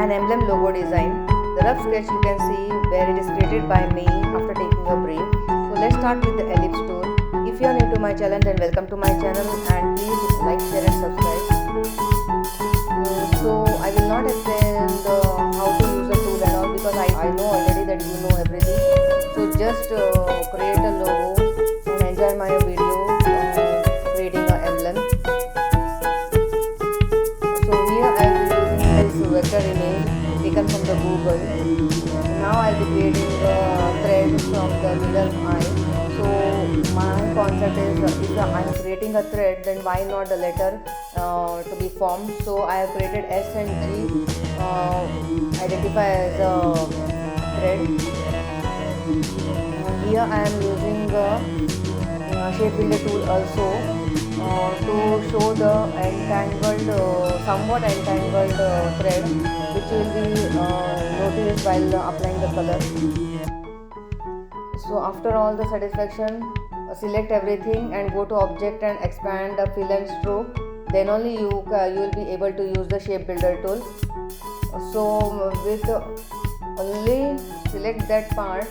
an emblem logo design. The rough sketch you can see where it is created by me after taking a break. So let's start with the ellipse tool. If you are new to my channel, then welcome to my channel and please like, share and subscribe. So I will not explain how to use the tool and all because I know already that you know everything. So just create a logo and enjoy my video creating an emblem. So here I will be using this vector image taken from the Google. Now I will be creating the thread from the middle eye. So my concept is if I am creating a thread, then why not the letter to be formed. So I have created S and G identify as a thread. Here I am using the shape builder tool also to show the entangled, somewhat entangled thread, which will be noticed while applying the color. So after all the satisfaction, select everything and go to object and expand the fill and stroke. Then only you will be able to use the shape builder tool. So with only select that part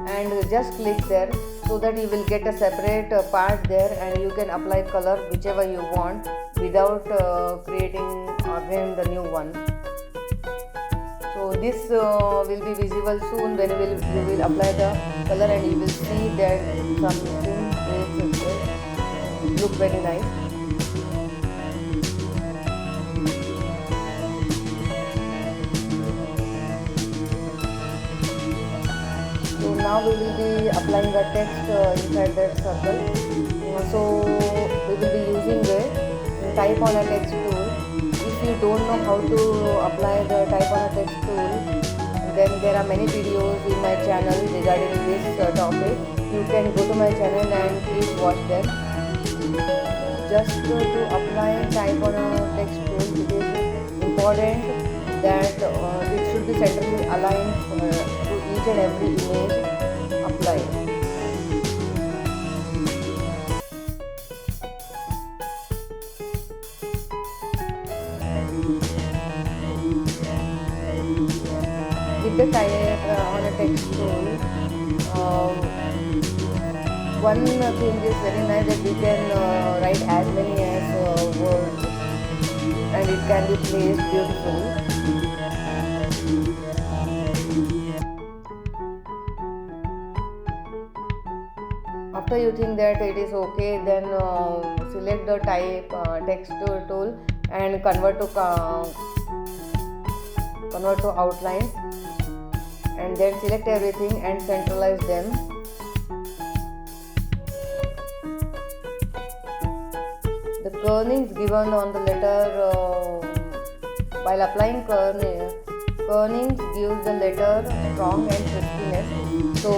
and just click there, so that you will get a separate part there and you can apply color whichever you want without creating again the new one. So this will be visible soon when you will apply the color and you will see that something is look very nice. So now we will be applying the text inside that circle. So we will be using the type on a text tool. If you don't know how to apply the type on a text tool, then there are many videos in my channel regarding this topic. You can go to my channel and please watch them. Just to apply type on a text tool, it is important that it should be centrally aligned to each and every image applied. With the type on a text tool, one thing is very nice that we can write as many as words and it can be placed beautifully. After you think that it is okay, then select the type text tool and convert to outlines, and then select everything and centralize them. The kernings given on the letter while applying kernings gives the letter strong and crispiness. So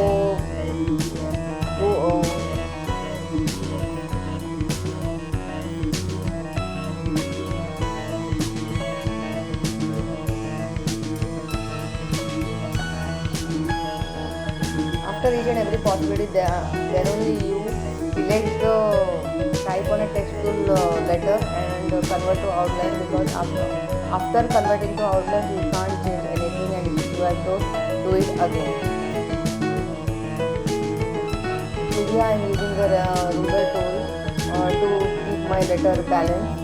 after each and every possibility, then only you select the type on a text tool letter and convert to outline, because after converting to outline you can't change anything and you have to do it again. So here I am using the ruler tool to keep my letter balanced.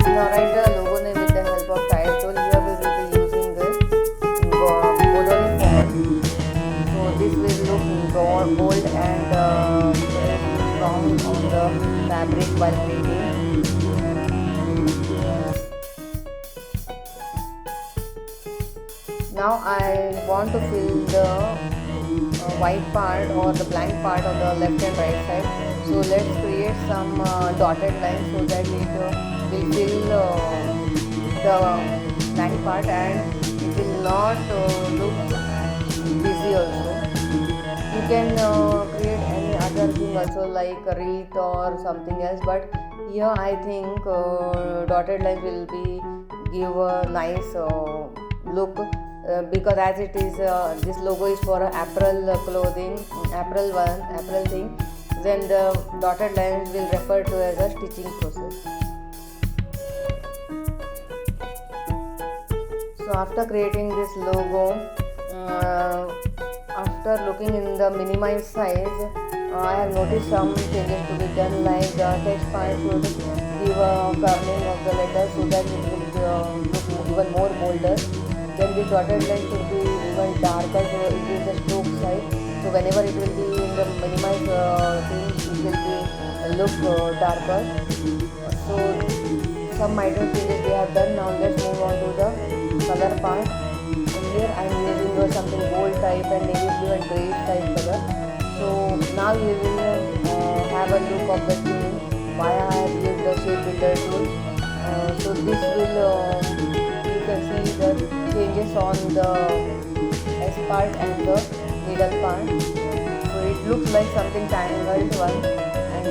Now write the logo name with the help of type tool. Here we will be using this Bologna font. So this will look bold and strong on the fabric while printing. Now I want to fill the white part or the blank part on the left and right side. So let's create some dotted lines so that it will fill the blank part, and it will not look busy also. You can create any other thing also, like a wreath or something else, but here I think dotted lines will be give a nice look, because as it is this logo is for apparel clothing, apparel thing, then the dotted lines will refer to as a stitching process. So after creating this logo, after looking in the minimized size, I have noticed some changes to be done, like the text font should give a curving of the letters so that it will look even more bolder. Then the dotted line should be even darker, so it is the stroke size. So whenever it will be in the minimized thing, it will be look darker. So some minor changes we have done. Now let's move on to the color part. Here I am using something bold type and navy blue and greyish type color. So now you will have a look of the theme, why I have used the shape builder tool. So this will you can see the changes on the S part and the middle part. So it looks like something tangled one and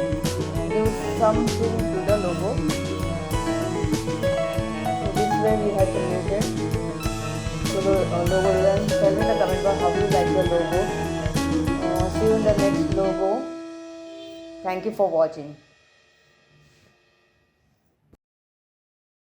gives something to the logo. So this way we have created. So logo done. Tell me in the comment box how you like the logo. See you in the next logo. Thank you for watching.